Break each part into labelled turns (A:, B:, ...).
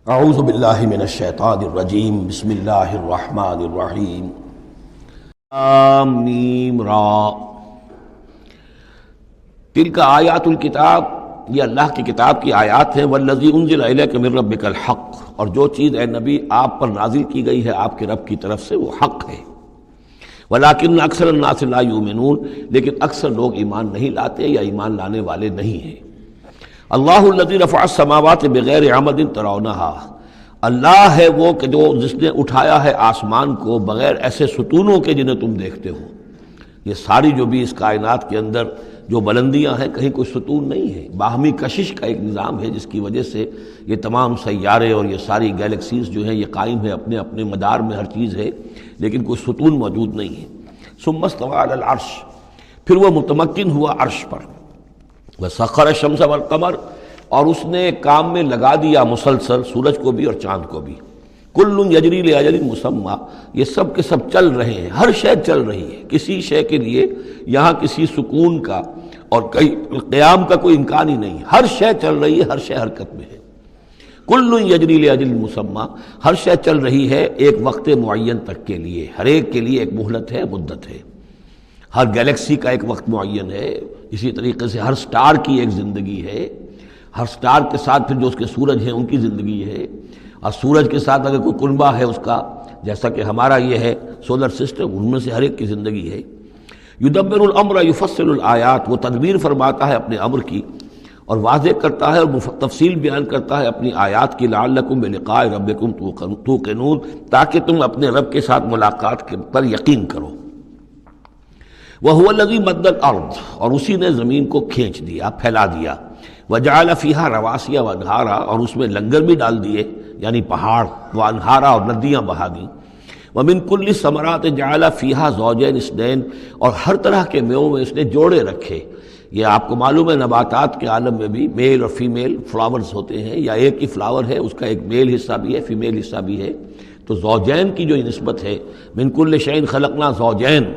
A: اعوذ باللہ من الشیطان الرجیم بسم اللہ الرحمن الرحیم میم را تلک آیات الکتاب، یہ اللہ کی کتاب کی آیات ہیں، والذی انزل الیک من ربک الحق، اور جو چیز اے نبی آپ پر نازل کی گئی ہے آپ کے رب کی طرف سے وہ حق ہے، ولکن اکثر الناس لا یؤمنون، لیکن اکثر لوگ ایمان نہیں لاتے یا ایمان لانے والے نہیں ہیں۔ اللہ الذی رفع السماوات بغیر عمد ترونہا، اللہ ہے وہ کہ جو جس نے اٹھایا ہے آسمان کو بغیر ایسے ستونوں کے جنہیں تم دیکھتے ہو۔ یہ ساری جو بھی اس کائنات کے اندر جو بلندیاں ہیں، کہیں کوئی ستون نہیں ہے، باہمی کشش کا ایک نظام ہے جس کی وجہ سے یہ تمام سیارے اور یہ ساری گیلیکسیز جو ہیں یہ قائم ہے، اپنے اپنے مدار میں ہر چیز ہے، لیکن کوئی ستون موجود نہیں ہے۔ ثم استوى علی العرش، پھر وہ متمکن ہوا عرش پر، وسخر الشمس والقمر، اور اس نے کام میں لگا دیا مسلسل سورج کو بھی اور چاند کو بھی، کل یجری لاجل مسمى، یہ سب کے سب چل رہے ہیں، ہر شے چل رہی ہے، کسی شے کے لیے یہاں کسی سکون کا اور کہیں قیام کا کوئی امکان ہی نہیں، ہر شے چل رہی ہے، ہر شے حرکت میں ہے۔ کل یجری لاجل مسمى، ہر شے چل رہی ہے ایک وقت معین تک کے لیے، ہر ایک کے لیے ایک مہلت ہے، مدت ہے، ہر گیلیکسی کا ایک وقت معین ہے، اسی طریقے سے ہر سٹار کی ایک زندگی ہے، ہر سٹار کے ساتھ پھر جو اس کے سورج ہیں ان کی زندگی ہے، اور سورج کے ساتھ اگر کوئی کنبہ ہے اس کا، جیسا کہ ہمارا یہ ہے سولر سسٹم، ان میں سے ہر ایک کی زندگی ہے۔ یدبر الامر یفصل الآیات، وہ تدبیر فرماتا ہے اپنے امر کی اور واضح کرتا ہے اور تفصیل بیان کرتا ہے اپنی آیات کی، لعلکم بلقاء ربکم توقنون، تاکہ تم اپنے رب کے ساتھ ملاقات پر یقین کرو۔ وَهُوَ الَّذِي مَدَّ الْأَرْضَ، اور اسی نے زمین کو کھینچ دیا، پھیلا دیا، وَجَعَلَ فِيهَا رَوَاسِيَ وَأَنْهَارًا، اور اس میں لنگر بھی ڈال دیے یعنی پہاڑ، وَأَنْهَارًا، اور ندیاں بہا دیں، وَمِن كُلِّ الثَّمَرَاتِ جَعَلَ فِيهَا زَوْجَيْنِ اثْنَيْنِ، اور ہر طرح کے میووں میں اس نے جوڑے رکھے۔ یہ آپ کو معلوم ہے نباتات کے عالم میں بھی میل اور فیمیل فلاورز ہوتے ہیں، یا ایک ہی فلاور ہے اس کا ایک میل حصہ بھی ہے فیمیل حصہ بھی ہے، تو زوجین کی جو نسبت ہے، مِن كُلِّ شَيْءٍ خَلَقْنَا زَوْجَيْن،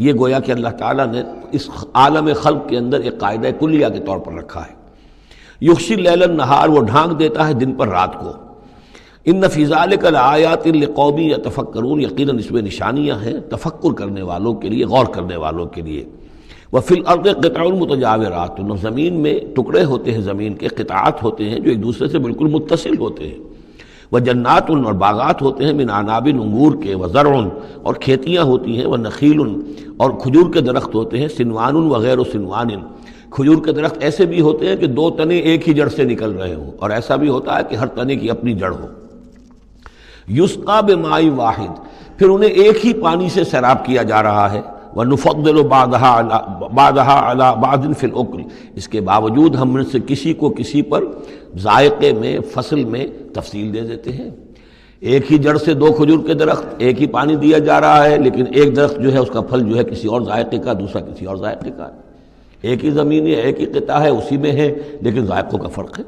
A: یہ گویا کہ اللہ تعالیٰ نے اس عالم خلق کے اندر ایک قاعدہ کلیہ کے طور پر رکھا ہے۔ یغشی اللیل النہار، وہ ڈھانک دیتا ہے دن پر رات کو۔ ان فی ذلک لآیات لقوم یتفکرون، یقیناً اس میں نشانیاں ہیں تفکر کرنے والوں کے لیے، غور کرنے والوں کے لیے۔ وفی الارض قطع متجاورات، زمین میں ٹکڑے ہوتے ہیں، زمین کے قطعات ہوتے ہیں جو ایک دوسرے سے بالکل متصل ہوتے ہیں۔ وجنات، اور باغات ہوتے ہیں، من عناب، انگور کے، وزرع، اور کھیتیاں ہوتی ہیں، ونخیل، اور کھجور کے درخت ہوتے ہیں، سنوان وغیر سنوان، کھجور کے درخت ایسے بھی ہوتے ہیں کہ دو تنے ایک ہی جڑ سے نکل رہے ہوں، اور ایسا بھی ہوتا ہے کہ ہر تنے کی اپنی جڑ ہو۔ یسقا بماء واحد، پھر انہیں ایک ہی پانی سے سیراب کیا جا رہا ہے۔ وَنُفَضِّلُ بَعْضَهَا عَلَى بَعْضٍ فِي الْأُكْلِ، اس کے باوجود ہم میں سے کسی کو کسی پر ذائقے میں، فصل میں تفصیل دے دیتے ہیں۔ ایک ہی جڑ سے دو کھجور کے درخت، ایک ہی پانی دیا جا رہا ہے، لیکن ایک درخت جو ہے اس کا پھل جو ہے کسی اور ذائقے کا، دوسرا کسی اور ذائقے کا ہے۔ ایک ہی زمین ہے، ایک ہی قطعہ ہے، اسی میں ہے، لیکن ذائقوں کا فرق ہے۔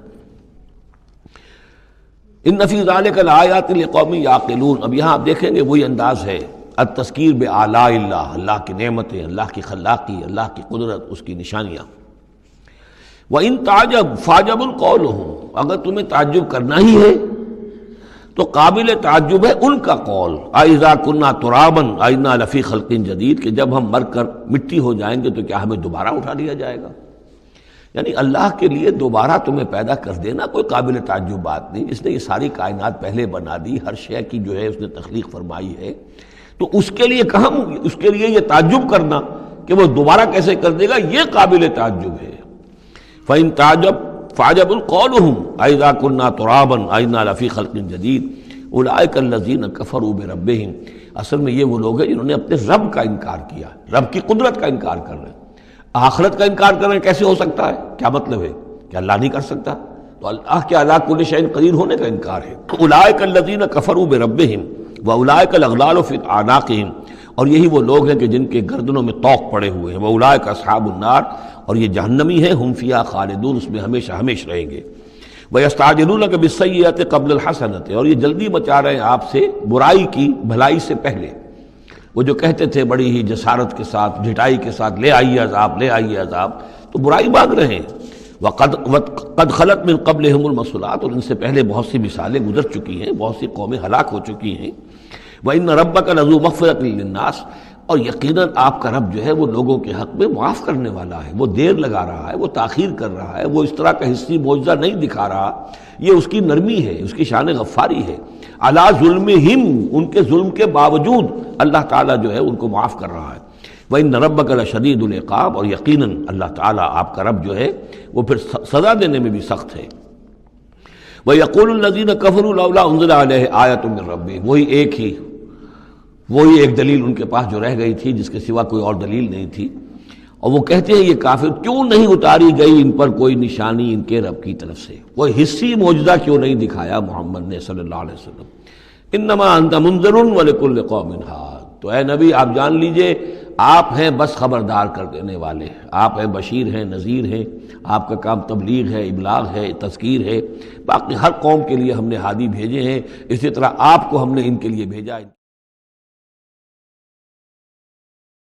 A: ان فی ذلک لآیات لقوم یعقلون، اب یہاں آپ دیکھیں گے وہی انداز ہے، التذکیر بآلاء اللہ، اللہ کی نعمتیں، اللہ کی خلاقی، اللہ کی قدرت، اس کی نشانیاں۔ وَإِن تَعْجَبْ فَعْجَبٌ قَوْلُهُمْ، اگر تمہیں تعجب کرنا ہی ہے تو قابل تعجب ہے ان کا قول، اَإِذَا كُنَّا تُرَابًا أَإِنَّا لَفِي خَلْقٍ جَدِيدٍ، کہ جب ہم مر کر مٹی ہو جائیں گے تو کیا ہمیں دوبارہ اٹھا لیا جائے گا؟ یعنی اللہ کے لیے دوبارہ تمہیں پیدا کر دینا کوئی قابل تعجب بات نہیں، اس نے یہ ساری کائنات پہلے بنا دی، ہر شے کی جو ہے اس نے تخلیق فرمائی ہے، تو اس کے لیے کہاں، اس کے لیے یہ تعجب کرنا کہ وہ دوبارہ کیسے کر دے گا، یہ قابل تعجب ہے۔ فَإِن تَعْجَبْ فَعَجَبٌ قَوْلُهُمْ أَإِذَا كُنَّا تُرَابًا أَإِنَّا لَفِي خَلْقٍ جَدِيدٍ أُولَٰئِكَ الَّذِينَ كَفَرُوا بِرَبِّهِمْ، اصل میں یہ وہ لوگ ہیں جنہوں نے اپنے رب کا انکار کیا، رب کی قدرت کا انکار کر رہے ہیں، آخرت کا انکار کر رہے ہیں۔ کیسے ہو سکتا ہے؟ کیا مطلب ہے کہ اللہ نہیں کر سکتا؟ تو اللہ کے علی کل شیء قدیر ہونے کا انکار ہے۔ أُولَٰئِكَ الَّذِينَ كَفَرُوا بِرَبِّهِمْ وَأُولَٰئِكَ الْأَغْلَالُ فِي أَعْنَاقِهِمْ، اور یہی وہ لوگ ہیں کہ جن کے گردنوں میں طوق پڑے ہوئے ہیں، وَأُولَٰئِكَ أَصْحَابُ النَّارِ، اور یہ جہنمی ہیں، ہم فیہا خالدون، اس میں ہمیشہ ہمیشہ رہیں گے۔ وَيَسْتَعْجِلُونَكَ بِالسَّيِّئَةِ قَبْلَ الْحَسَنَةِ، اور یہ جلدی مچا رہے ہیں آپ سے برائی کی بھلائی سے پہلے۔ وہ جو کہتے تھے بڑی ہی جسارت کے ساتھ، ڈھٹائی کے ساتھ، لے آئیے عذاب، لے آئیے عذاب، تو برائی مانگ رہے ہیں۔ قد خلت من قبلہم المثلات، اور ان سے پہلے بہت سی مثالیں گزر چکی ہیں، بہت سی قومیں ہلاک ہو چکی ہیں۔ وَإِنَّ رَبَّكَ لَذُو مَغْفِرَةٍ لِلنَّاسِ، اور یقیناً آپ کا رب جو ہے وہ لوگوں کے حق میں معاف کرنے والا ہے، وہ دیر لگا رہا ہے، وہ تاخیر کر رہا ہے، وہ اس طرح کا حصی معجزہ نہیں دکھا رہا، یہ اس کی نرمی ہے، اس کی شان غفاری ہے۔ علی ظلمہم، ان کے ظلم کے باوجود اللہ تعالیٰ جو ہے ان کو معاف کر رہا ہے۔ وَإِنَّ رَبَّكَ لَشَدِيدُ الْعِقَابِ، اور یقیناً اللہ تعالیٰ آپ کا رب جو ہے وہ پھر سزا دینے میں بھی سخت ہے۔ وَيَقُولُ الَّذِينَ كَفَرُوا لَوْلَا أُنزِلَ عَلَيْهِ آيَةٌ مِّن رَّبِّهِ، وہی ایک دلیل ان کے پاس جو رہ گئی تھی جس کے سوا کوئی اور دلیل نہیں تھی، اور وہ کہتے ہیں یہ کافر کیوں نہیں اتاری گئی ان پر کوئی نشانی ان کے رب کی طرف سے، وہ حصی معجزہ کیوں نہیں دکھایا محمد نے صلی اللہ علیہ وسلم۔ انما انت منذر ولکل قوم ہاد، تو اے نبی آپ جان لیجئے آپ ہیں بس خبردار کر دینے والے، آپ ہیں بشیر ہیں، نذیر ہیں، آپ کا کام تبلیغ ہے، ابلاغ ہے، تذکیر ہے، باقی ہر قوم کے لیے ہم نے ہادی بھیجے ہیں، اسی طرح آپ کو ہم نے ان کے لیے بھیجا۔